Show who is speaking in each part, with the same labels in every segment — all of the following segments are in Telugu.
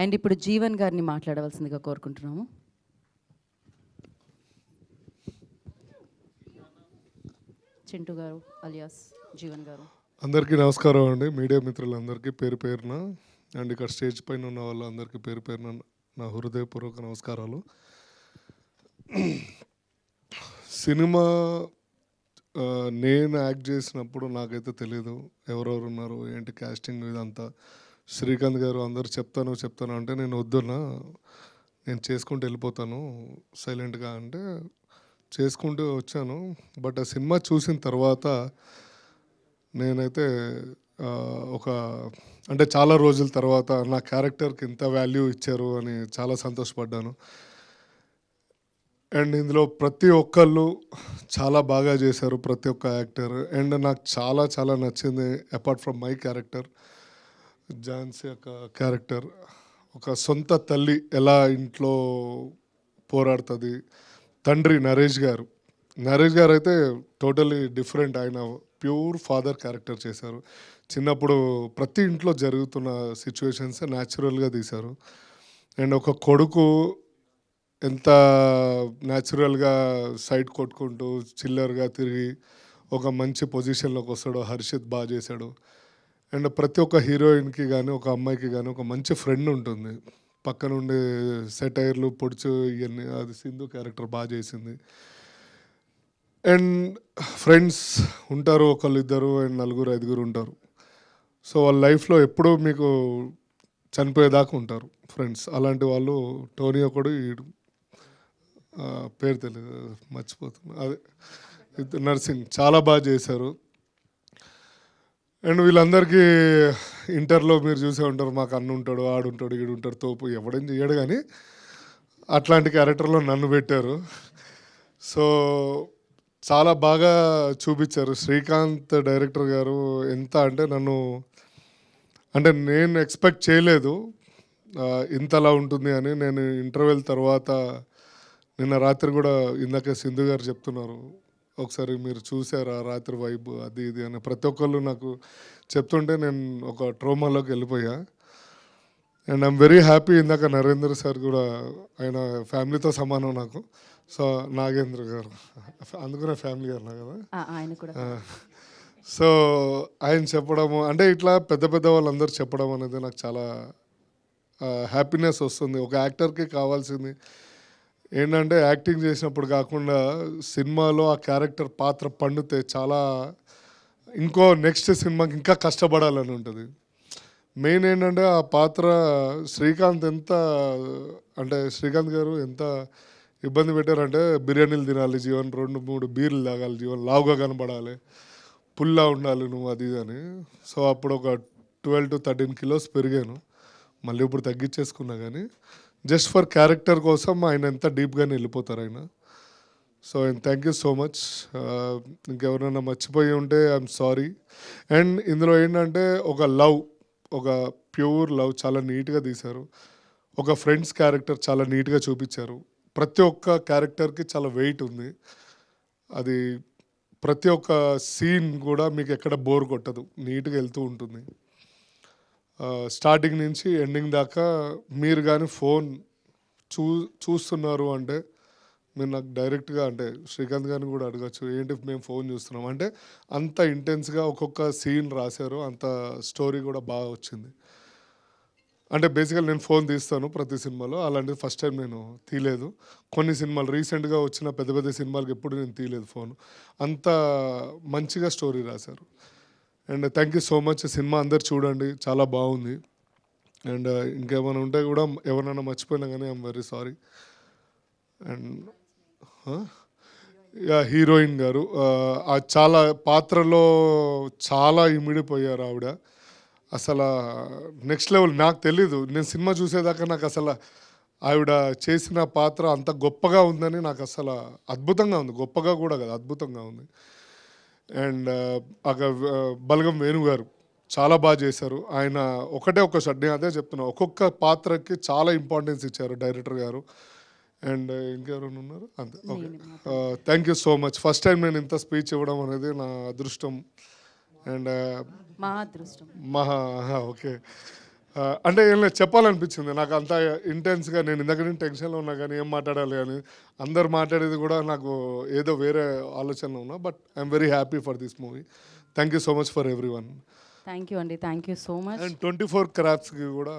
Speaker 1: అండ్ ఇప్పుడు జీవన్ గారిని మాట్లాడవలసిందిగా కోరుకుంటున్నాము. చింటూ గారు అలియాస్ జీవన్ గారు.
Speaker 2: అందరికీ నమస్కారం అండి, మీడియా మిత్రులందరికీ పేరు పేరున అండ్ ఇక్కడ స్టేజ్ పైన ఉన్న వాళ్ళందరికీ పేరు పేరున నా హృదయపూర్వక నమస్కారాలు. సినిమా నేను యాక్ట్ చేసినప్పుడు నాకైతే తెలియదు ఎవరెవరు ఉన్నారు ఏంటి కాస్టింగ్ ఇదంతా. శ్రీకాంత్ గారు అందరు చెప్తాను అంటే నేను వద్దున్నా, నేను చేసుకుంటూ వెళ్ళిపోతాను సైలెంట్గా అంటే చేసుకుంటూ వచ్చాను. బట్ ఆ సినిమా చూసిన తర్వాత నేనైతే ఒక అంటే చాలా రోజుల తర్వాత నా క్యారెక్టర్కి ఇంత వాల్యూ ఇచ్చారు అని చాలా సంతోషపడ్డాను. అండ్ ఇందులో ప్రతి ఒక్కళ్ళు చాలా బాగా చేశారు, ప్రతి ఒక్క యాక్టర్. అండ్ నాకు చాలా చాలా నచ్చింది apart from my character, Jhansi యొక్క క్యారెక్టర్. ఒక సొంత తల్లి ఎలా ఇంట్లో పోరాడుతుంది. తండ్రి నరేష్ గారు అయితే టోటలీ డిఫరెంట్. ఆయన ప్యూర్ ఫాదర్ క్యారెక్టర్ చేశారు. చిన్నప్పుడు ప్రతి ఇంట్లో జరుగుతున్న సిచ్యువేషన్స్ న్యాచురల్గా తీశారు. అండ్ ఒక కొడుకు ఎంత న్యాచురల్గా సైడ్ కొట్టుకుంటూ చిల్లర్గా తిరిగి ఒక మంచి పొజిషన్లోకి వస్తాడో హర్షిత్ బాగా చేశాడు. అండ్ ప్రతి ఒక్క హీరోయిన్కి కానీ ఒక అమ్మాయికి కానీ ఒక మంచి ఫ్రెండ్ ఉంటుంది పక్కనుండి సెటైర్లు పొడుచు ఇవన్నీ. అది సింధు క్యారెక్టర్ బాగా చేసింది. అండ్ ఫ్రెండ్స్ ఉంటారు, ఒకళ్ళు ఇద్దరు అండ్ నలుగురు ఐదుగురు ఉంటారు. సో వాళ్ళ లైఫ్లో ఎప్పుడూ మీకు చనిపోయేదాకా ఉంటారు ఫ్రెండ్స్. అలాంటి వాళ్ళు టోనీ ఒకడు, పేరు తెలియదు మర్చిపోతున్నా, అదే నర్సింగ్ చాలా బాగా చేశారు. అండ్ వీళ్ళందరికీ ఇంటర్లో మీరు చూసే ఉంటారు, మాకు అన్న ఉంటాడు, ఆడుంటాడు, ఈడుంటాడు, తోపు ఎవడేం చేయడు, కానీ అట్లాంటి క్యారెక్టర్లో నన్ను పెట్టారు. సో చాలా బాగా చూపించారు శ్రీకాంత్ డైరెక్టర్ గారు. ఎంత అంటే నేను ఎక్స్పెక్ట్ చేయలేదు ఇంతలా ఉంటుంది అని. నేను ఇంటర్వెల్ తర్వాత నిన్న రాత్రి కూడా ఇందాక సింధు గారు చెప్తున్నారు, ఒకసారి మీరు చూసారా రాత్రి వైబ్ అది ఇది అని ప్రతి ఒక్కళ్ళు నాకు చెప్తుంటే నేను ఒక ట్రోమాలోకి వెళ్ళిపోయా. And I'm very happy. ఇందాక నరేంద్ర సార్ కూడా ఆయన ఫ్యామిలీతో సమానం నాకు. సో నాగేంద్ర గారు అందుకునే ఫ్యామిలీ గారు నా కదా
Speaker 1: ఆయన కూడా.
Speaker 2: సో ఆయన చెప్పడము అంటే ఇట్లా పెద్ద పెద్ద వాళ్ళందరూ చెప్పడం అనేది నాకు చాలా హ్యాపీనెస్ వస్తుంది. ఒక యాక్టర్కి కావాల్సింది ఏంటంటే యాక్టింగ్ చేసినప్పుడు కాకుండా సినిమాలో ఆ క్యారెక్టర్ పాత్ర పండితే చాలా ఇంకో నెక్స్ట్ సినిమాకి ఇంకా కష్టపడాలని ఉంటుంది. మెయిన్ ఏంటంటే ఆ పాత్ర శ్రీకాంత్ శ్రీకాంత్ గారు ఎంత ఇబ్బంది పెట్టారంటే బిర్యానీలు తినాలి జీవన్, 2-3 బీర్లు తాగాలి జీవన్, లావుగా కనబడాలి, పుల్లా ఉండాలి నువ్వు అది ఇది అని. సో అప్పుడు ఒక 12-13 కిలోస్ పెరిగాను. మళ్ళీ ఇప్పుడు తగ్గించేసుకున్నా, కానీ జస్ట్ ఫర్ క్యారెక్టర్ కోసం ఆయన ఎంత డీప్గానే వెళ్ళిపోతారు ఆయన. So thank you so much. ఇంకెవరైనా మర్చిపోయి ఉంటే ఐఎమ్ సారీ. అండ్ ఇందులో ఏంటంటే ఒక ప్యూర్ లవ్ చాలా నీట్గా తీశారు. ఒక ఫ్రెండ్స్ క్యారెక్టర్ చాలా నీట్గా చూపించారు. ప్రతి ఒక్క క్యారెక్టర్కి చాలా వెయిట్ ఉంది. అది ప్రతి ఒక్క సీన్ కూడా మీకు ఎక్కడ బోర్ కొట్టదు, నీట్గా వెళ్తూ ఉంటుంది. స్టార్టింగ్ నుంచి ఎండింగ్ దాకా మీరు కానీ ఫోన్ చూస్తున్నారు అంటే మీరు నాకు డైరెక్ట్గా అంటే శ్రీకాంత్ గారిని కూడా అడగచ్చు, ఏంటి మేము ఫోన్ చూస్తున్నాం అంటే అంత ఇంటెన్స్గా ఒక్కొక్క సీన్ రాశారు. అంత స్టోరీ కూడా బాగా వచ్చింది. అంటే బేసికల్ నేను ఫోన్ తీస్తాను ప్రతి సినిమాలో, అలాంటిది ఫస్ట్ టైం నేను తీయలేదు. కొన్ని సినిమాలు రీసెంట్గా వచ్చిన పెద్ద పెద్ద సినిమాలకి ఎప్పుడు నేను తీయలేదు ఫోన్. అంత మంచిగా స్టోరీ రాశారు. And thank you so much. Cinema అందరు చూడండి, చాలా బాగుంది. అండ్ ఇంకేమైనా ఉంటే కూడా ఎవరైనా మర్చిపోయినా కానీ I'm very sorry. And heroine గారు చాలా పాత్రలో చాలా ఇమిడిపోయారు ఆవిడ. అసలు నెక్స్ట్ లెవెల్. నాకు తెలీదు, నేను సినిమా చూసేదాకా నాకు అసలు ఆవిడ చేసిన పాత్ర అంత గొప్పగా ఉందని నాకు అసలు అద్భుతంగా ఉంది. గొప్పగా కూడా కదా, అద్భుతంగా ఉంది. అండ్ బలగం వేణు గారు చాలా బాగా చేశారు. ఆయన ఒక షాట్, నేను అదే చెప్తున్నా, ఒక్కొక్క పాత్రకి చాలా ఇంపార్టెన్స్ ఇచ్చారు డైరెక్టర్ గారు. అండ్ ఇంకెవరైనా ఉన్నారు అంతే. Okay, thank you so much. First time నేను ఇంత స్పీచ్ ఇవ్వడం అనేది నా అదృష్టం. అండ్
Speaker 1: మా అదృష్టం.
Speaker 2: ఓకే. అంటే ఏం లేదు చెప్పాలనిపించింది నాకు అంత ఇంటెన్స్గా. నేను ఇందాక నేను టెన్షన్లో ఉన్నా కానీ ఏం మాట్లాడాలి అని అందరు మాట్లాడేది కూడా నాకు ఏదో వేరే ఆలోచనలో ఉన్నా. But I'm very happy for this movie. Thank you so much for everyone.
Speaker 1: Thank you అండి, thank you so much.
Speaker 2: And 24 క్రాఫ్ట్స్కి కూడా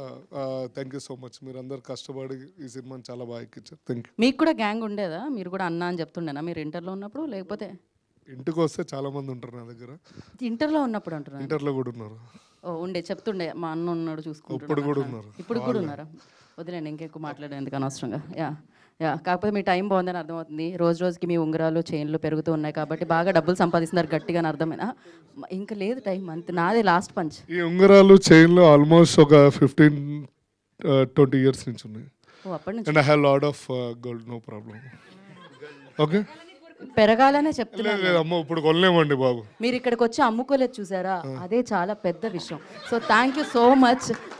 Speaker 2: థ్యాంక్ యూ సో మచ్. మీరు అందరు కష్టపడి ఈ సినిమాని చాలా బాగా ఎక్కించారు. Thank you.
Speaker 1: మీకు కూడా గ్యాంగ్ ఉండేదా? మీరు కూడా అన్నా అని చెప్తుండేనా మీరు ఇంటర్లో ఉన్నప్పుడు? లేకపోతే
Speaker 2: ఇంటికి వస్తే చాలా మంది ఉంటారు నా దగ్గర.
Speaker 1: ఇంటర్లో ఉన్నప్పుడు అంటున్నాను.
Speaker 2: ఇంటర్లో కూడా ఉన్నారు.
Speaker 1: ఓ ఉండే చెప్తుండే మా అన్న ఉన్నాడు
Speaker 2: ఇప్పుడు
Speaker 1: చూసుకుంటున్నాడు
Speaker 2: కూడా
Speaker 1: అట్లా.
Speaker 2: ఉన్నారు.
Speaker 1: ఇప్పుడు కూడా ఉన్నారా? వదిలేండి, ఇంకెక్కువ మాట్లాడేందుకు అనవసరంగా. యా యా కాకపోతే మీ టైం బాగుందని అర్థమవుతుంది. రోజు రోజుకి మీ ఉంగరాలు చైన్లు పెరుగుతూ ఉన్నాయి కాబట్టి బాగా డబ్బులు సంపాదిస్తున్నారు గట్టిగా అని అర్థమైనా. ఇంకా లేదు టైం, అంతే. నాదే లాస్ట్ పంచ్.
Speaker 2: ఈ ఉంగరాలు చైన్లు ఆల్మోస్ట్ ఒక 15-20 ఇయర్స్ నుంచి ఉన్నాయి.
Speaker 1: ఓ అప్పటి నుంచి
Speaker 2: and I have lot of gold, no problem. Okay,
Speaker 1: పెరగాలనే చెప్తున్నాను.
Speaker 2: లేదు అమ్మ ఇప్పుడు కొనలేమండి బాబు.
Speaker 1: మీరు ఇక్కడికి వచ్చి అమ్ముకోలేదు చూసారా, అదే చాలా పెద్ద విషయం. So thank you so much.